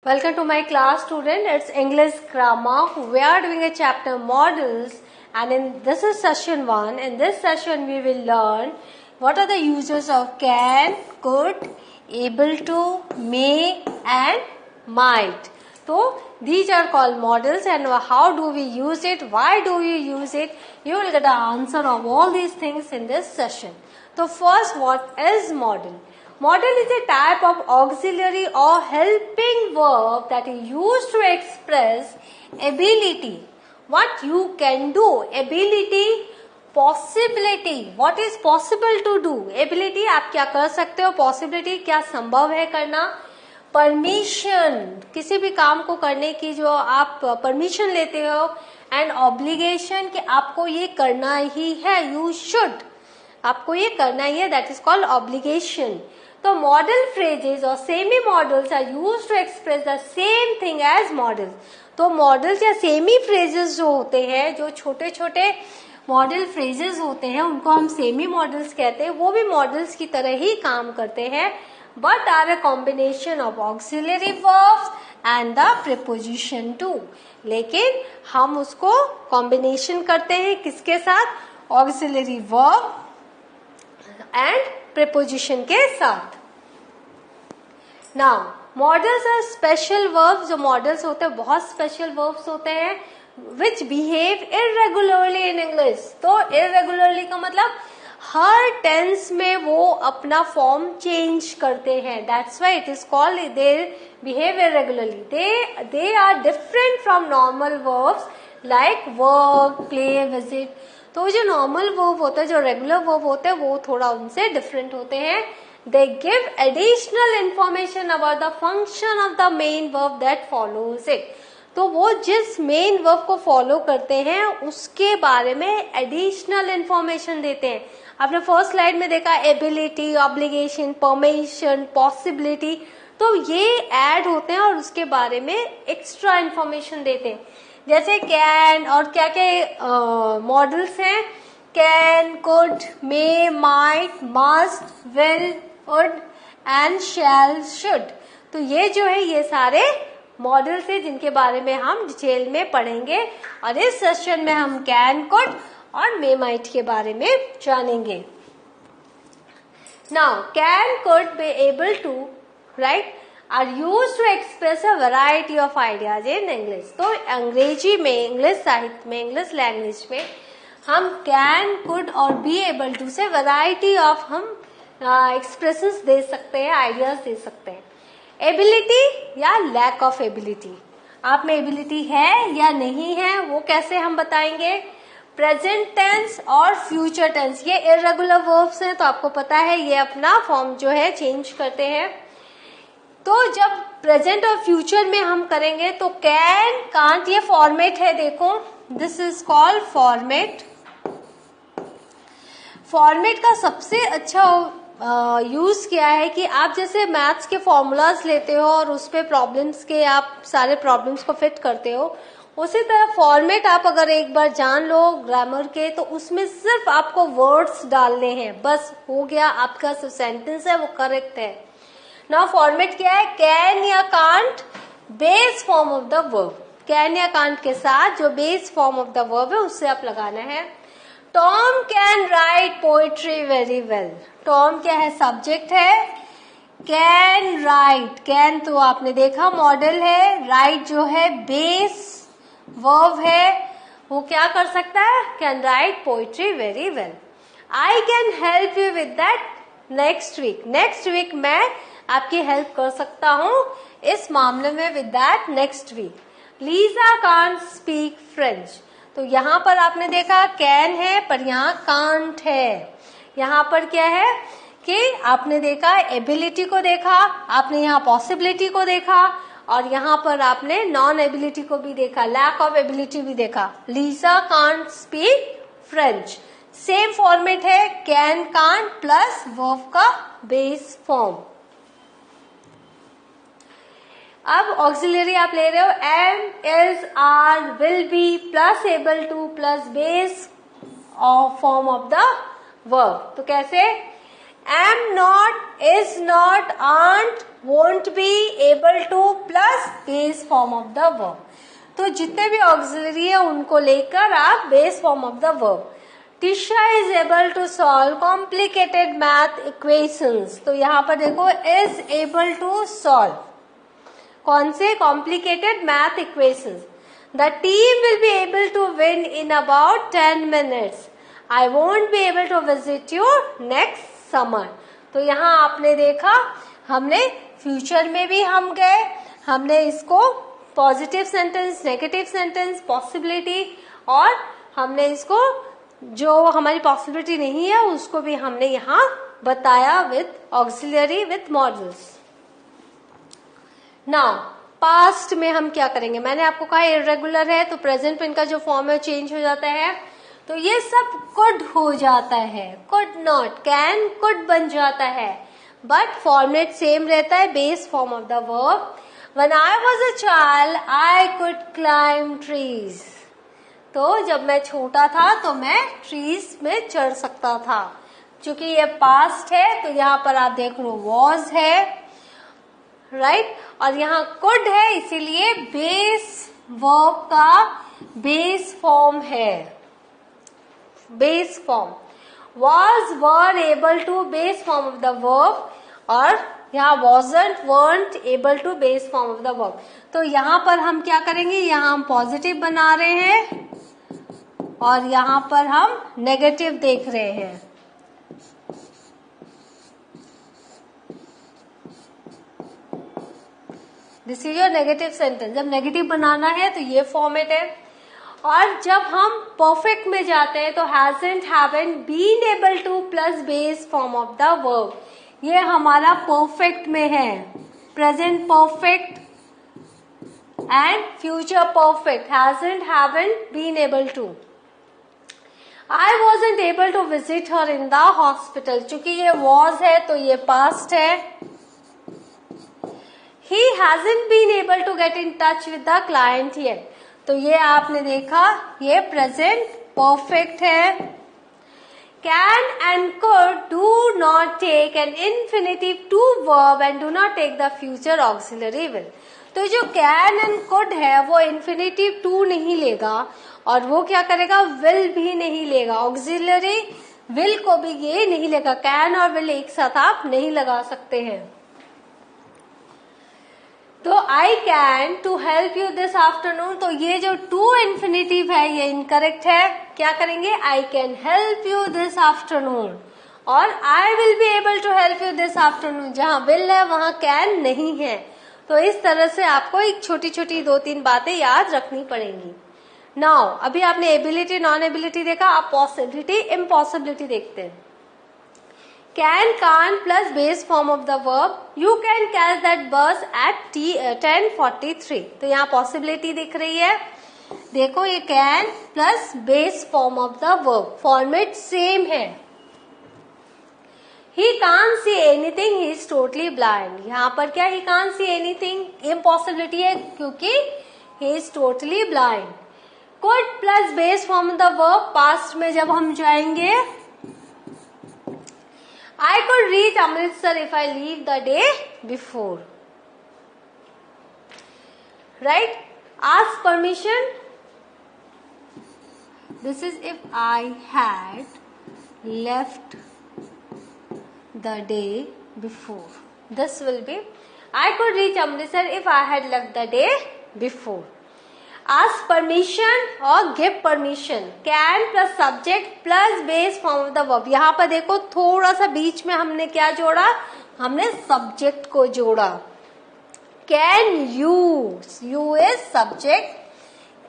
Welcome to my class, student. It's English grammar. We are doing a chapter models, and in this is session 1. In this session we will learn what are the uses of can, could, able to, may and might. So these are called models, and how do we use it, why do we use it, you will get the answer of all these things in this session. So first, what is model? Model is a type of auxiliary or helping verb that is used to express ability, what you can do, ability, possibility, what is possible to do, ability आप क्या कर सकते हो, possibility क्या संभव है करना, permission किसी भी काम को करने की जो आप परमिशन लेते हो, एंड ऑब्लिगेशन कि आपको ये करना ही है, यू शुड, आपको ये करना ही है, दैट इज कॉल्ड ऑब्लिगेशन. तो मॉडल फ्रेजेस और semi modals are used to express the same thing as modals. तो मॉडल्स या सेमी फ्रेजेस जो होते हैं, जो छोटे छोटे मॉडल फ्रेजेस होते हैं, उनको हम सेमी मॉडल्स कहते हैं. वो भी मॉडल्स की तरह ही काम करते हैं, but are a combination of auxiliary verbs and the preposition to. लेकिन हम उसको कॉम्बिनेशन करते हैं किसके साथ, ऑक्सिलरी वर्ब एंड प्रीपोजिशन के साथ. Now modals are special verbs. जो मॉडल्स होते हैं बहुत स्पेशल वर्ब्स होते हैं which behave irregularly in English. तो इरेगुलरली का मतलब हर टेंस में वो अपना फॉर्म चेंज करते हैं. That's why it is called they behave irregularly. They are different from normal verbs like work, play, visit. तो जो नॉर्मल वर्ब होता है, जो रेगुलर वर्ब होते हैं, वो थोड़ा उनसे डिफरेंट होते हैं. They give additional information about the function of the main verb that follows it. तो वो जिस मेन वर्ब को फॉलो करते हैं उसके बारे में एडिशनल इंफॉर्मेशन देते हैं. आपने फर्स्ट स्लाइड में देखा एबिलिटी, ऑब्लिगेशन, परमिशन, पॉसिबिलिटी. तो ये ऐड होते हैं और उसके बारे में एक्स्ट्रा इंफॉर्मेशन देते हैं. जैसे कैन और क्या क्या मॉडल्स हैं, can, could, may, might, must, will, would and shall, should. तो ये जो है ये सारे मॉडल्स हैं जिनके बारे में हम डिटेल में पढ़ेंगे, और इस सेशन में हम कैन, कुड और मे, माइट के बारे में जानेंगे. Now can, could, be able to, right, are used to express a variety of ideas in English. तो अंग्रेजी में, इंग्लिश साहित्य में, इंग्लिश लैंग्वेज में हम कैन, कुड और बी एबल टू से वैरायटी ऑफ हम एक्सप्रेशंस दे सकते हैं, आइडियाज दे सकते हैं. एबिलिटी या लैक ऑफ एबिलिटी, आप में एबिलिटी है या नहीं है वो कैसे हम बताएंगे. प्रेजेंट टेंस और फ्यूचर टेंस ये इरेगुलर वर्ब्स हैं, तो आपको पता है ये अपना फॉर्म जो है चेंज करते हैं. तो जब प्रेजेंट और फ्यूचर में हम करेंगे तो कैन, कांट, ये फॉर्मेट है, देखो this is called format. Format का सबसे अच्छा यूज क्या है कि आप जैसे मैथ्स के फॉर्मूलाज लेते हो और उस पे प्रॉब्लम्स के आप सारे प्रॉब्लम्स को फिट करते हो, उसी तरह फॉर्मेट आप अगर एक बार जान लो ग्रामर के, तो उसमें सिर्फ आपको वर्ड्स डालने हैं, बस हो गया, आपका जो सेंटेंस है वो करेक्ट है. नाउ फॉर्मेट क्या है, कैन या can't, base form of the verb. Can या कांट के साथ जो base form of the verb है उससे आप लगाना है. Tom can write poetry very well. Tom क्या है, सब्जेक्ट है. कैन राइट, कैन तो आपने देखा मॉडल है, राइट जो है बेस वर्ब है, वो क्या कर सकता है, can write poetry very well. I can help you with that next week. Next week मैं आपकी हेल्प कर सकता हूं इस मामले में with that next week. Lisa can't speak French. तो यहां पर आपने देखा कैन है पर यहां कांट है. यहां पर क्या है कि आपने देखा एबिलिटी को देखा, आपने यहाँ पॉसिबिलिटी को देखा, और यहाँ पर आपने नॉन एबिलिटी को भी देखा, लैक ऑफ एबिलिटी भी देखा. Lisa can't speak French. Same format है, कैन, कांट प्लस वर्ब का बेस फॉर्म. अब ऑक्सिलरी आप ले रहे हो, am, is, are, will be plus able to plus base form of the verb. तो कैसे, am not, is not, aren't, won't be, able to plus base form of the verb. तो जितने भी ऑक्सिलरी है उनको लेकर आप base form of the verb. Tisha is able to solve complicated math equations. तो यहाँ पर देखो इज एबल टू सॉल्व कौन से complicated math equations. The team will be able to win in about 10 minutes. I won't be able to visit you next summer. तो यहाँ आपने देखा हमने फ्यूचर में भी हम गए, हमने इसको positive sentence, negative sentence, possibility, और हमने इसको जो हमारी पॉसिबिलिटी नहीं है उसको भी हमने यहाँ बताया with auxiliary with models. Now past में हम क्या करेंगे, मैंने आपको कहा इरेगुलर है तो प्रेजेंट में इनका जो फॉर्म है चेंज हो जाता है. तो ये सब कुड हो जाता है, कुड नॉट, कैन कुड बन जाता है, बट फॉर्मेट सेम रहता है, base form of the verb. When I was a child I could climb trees. तो जब मैं छोटा था तो मैं ट्रीज में चढ़ सकता था. क्योंकि ये पास्ट है तो यहाँ पर आप देख लो वॉज है, राइट, और यहाँ कुड है, इसीलिए बेस वर्ब का बेस फॉर्म है. Base form was, were, able to, base form of the verb, और यहाँ wasn't, weren't, able to, base form of the verb. तो यहाँ पर हम क्या करेंगे, यहाँ हम पॉजिटिव बना रहे हैं और यहाँ पर हम नेगेटिव देख रहे हैं. This is your negative sentence. जब नेगेटिव बनाना है तो ये फॉर्मेट है. और जब हम परफेक्ट में जाते हैं तो hasn't, haven't, been able to plus base form of the verb. ये हमारा परफेक्ट में है, present perfect and future perfect. hasn't, haven't, been able to. I wasn't able to visit her in the hospital. चूंकि ये was है तो ये past है. He hasn't been able to get in touch with the client yet. तो ये आपने देखा ये प्रेजेंट परफेक्ट है. Can and could do not take an infinitive to verb and do not take the future auxiliary will. तो जो can and could है वो इन्फिनेटिव टू नहीं लेगा और वो क्या करेगा, विल भी नहीं लेगा. ऑक्सिलरी विल को भी ये नहीं लेगा. कैन और विल एक साथ आप नहीं लगा सकते हैं. तो I can to help you this afternoon. तो ये जो टू इन्फिनेटिव है ये इनकरेक्ट है. क्या करेंगे, I can help you this afternoon, और I will be able to help you this afternoon. जहां विल है वहां कैन नहीं है. तो इस तरह से आपको एक छोटी छोटी 2-3 बातें याद रखनी पड़ेंगी. नाउ अभी आपने एबिलिटी नॉन एबिलिटी देखा, आप पॉसिबिलिटी इम्पॉसिबिलिटी देखते हैं. Can, can plus base form of the verb. You can catch that bus at 10:43. तो यहाँ पॉसिबिलिटी दिख रही है. देखो ये can plus base form of the verb, format same है. He can't see anything, he is totally blind. यहाँ पर क्या, he can't see anything, impossibility है क्योंकि he is totally blind. Could plus base form of the verb, past में जब हम जाएंगे, I could reach Amritsar if I leave the day before. Right? Ask permission. This is if I had left the day before. This will be I could reach Amritsar if I had left the day before. Ask permission और give permission. Can plus subject plus base form of the verb. यहाँ पर देखो थोड़ा सा बीच में हमने क्या जोड़ा, हमने subject को जोड़ा. Can you, you is subject.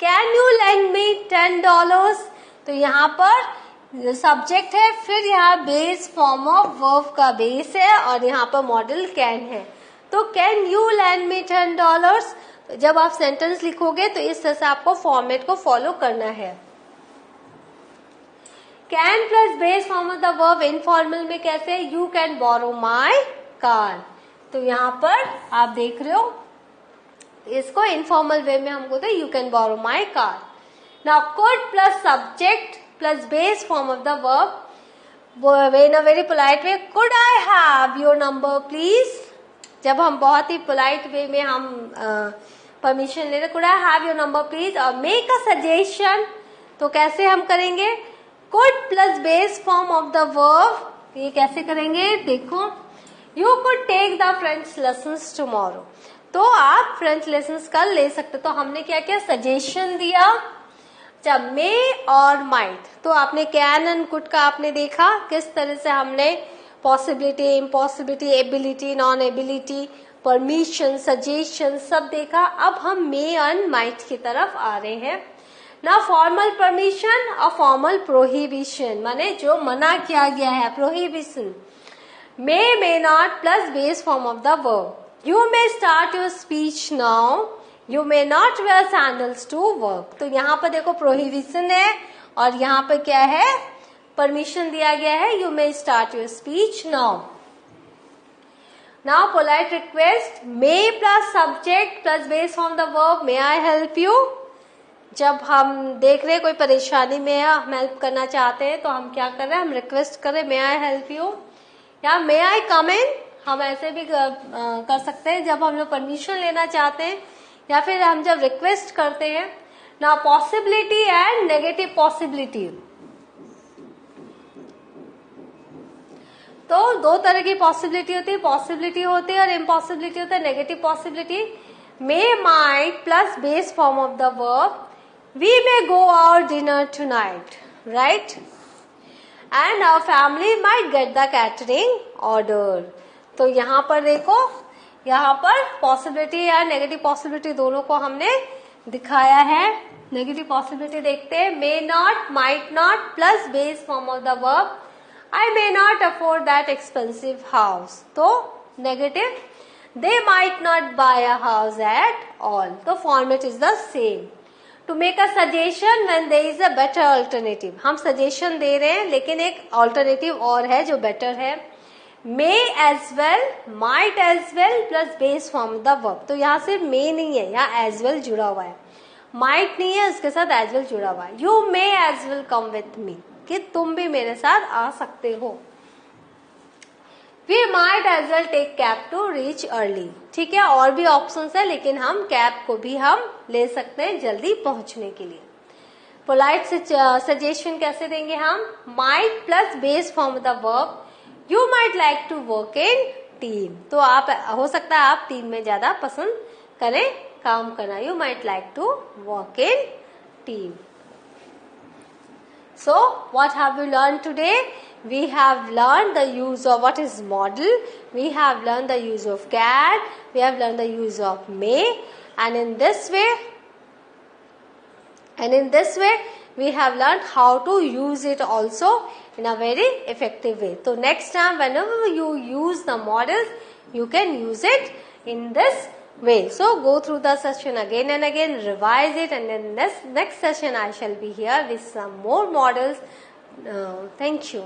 Can you lend me $10? तो यहाँ पर subject है, फिर यहाँ base form of verb का base है और यहाँ पर model can है. तो can you lend me $10? जब आप सेंटेंस लिखोगे तो इस तरह से आपको फॉर्मेट को फॉलो करना है. Can plus base form of the verb informal में कैसे, you can borrow my car. तो यहाँ पर आप देख रहे हो इसको इनफॉर्मल वे में हम बोलते हैं you can borrow my car. Now could plus subject plus base form of the verb. in a very polite way, could I have your number please? जब हम बहुत ही polite way में हम permission ले रहे, could I have your number please? और make a suggestion, तो कैसे हम करेंगे? could plus base form of the verb, ये कैसे करेंगे? देखो, you could take the French lessons tomorrow, तो आप फ्रेंच लेसन्स कल ले सकते। तो हमने क्या किया? सजेशन दिया। जब मे और माइट, तो आपने कैन एंड कुड का आपने देखा किस तरह से हमने possibility, impossibility, ability, non ability, permission, suggestion सब देखा। अब हम मे एंड माइट की तरफ आ रहे हैं ना। फॉर्मल परमिशन और फॉर्मल प्रोहिबिशन, माने जो मना किया गया है, prohibition. May not plus base form of the verb. You may start your speech now. You may not wear sandals to work. तो यहाँ पर देखो prohibition है और यहाँ पर क्या है? Permission दिया गया है. You may start your speech now. Now polite request. May plus subject plus base form the verb. May I help you? जब हम देख रहे हैं कोई परेशानी में है, हम हेल्प करना चाहते हैं, तो हम क्या कर रहे हैं? हम रिक्वेस्ट कर रहे हैं, May I help you? या May I come in? हम ऐसे भी कर सकते हैं जब हम लोग परमिशन लेना चाहते हैं या फिर हम जब रिक्वेस्ट करते हैं ना। पॉसिबिलिटी एंड नेगेटिव पॉसिबिलिटी, तो दो तरह की पॉसिबिलिटी होती है। पॉसिबिलिटी होती है और इम्पॉसिबिलिटी होता है। Negative possibility, may might plus base form of the verb, we may go out dinner tonight, right, and our family might get the catering order. तो यहाँ पर देखो, यहाँ पर पॉसिबिलिटी या नेगेटिव पॉसिबिलिटी दोनों को हमने दिखाया है। नेगेटिव पॉसिबिलिटी देखते हैं, may not, might not plus base form of the verb, I may not afford that expensive house. तो negative, they might not buy a house at all. तो format is the same. To make a suggestion when there is a better alternative, हम suggestion दे रहे हैं लेकिन एक alternative और है जो बेटर है। may as well, might as well plus base form the verb, तो यहाँ सिर्फ may नहीं है, यहाँ as well जुड़ा हुआ है। might नहीं है, उसके साथ as well जुड़ा हुआ है। you may as well come with me, कि तुम भी मेरे साथ आ सकते हो। we might as well take cab to reach early, ठीक है, और भी ऑप्शंस है लेकिन हम कैब को भी हम ले सकते हैं जल्दी पहुंचने के लिए। पोलाइट सजेशन कैसे देंगे हम? might plus base form the verb, You might like to work in team, तो आप हो सकता है आप टीम में ज्यादा पसंद करें काम करना। You might like to work in team. So what have we learned today? We have learned the use of what is model. We have learned the use of can. We have learned the use of may, and in this way we have learned how to use it also in a very effective way. So next time whenever you use the models, you can use it in this way. So go through the session again and again, revise it, and then next session I shall be here with some more models. Thank you.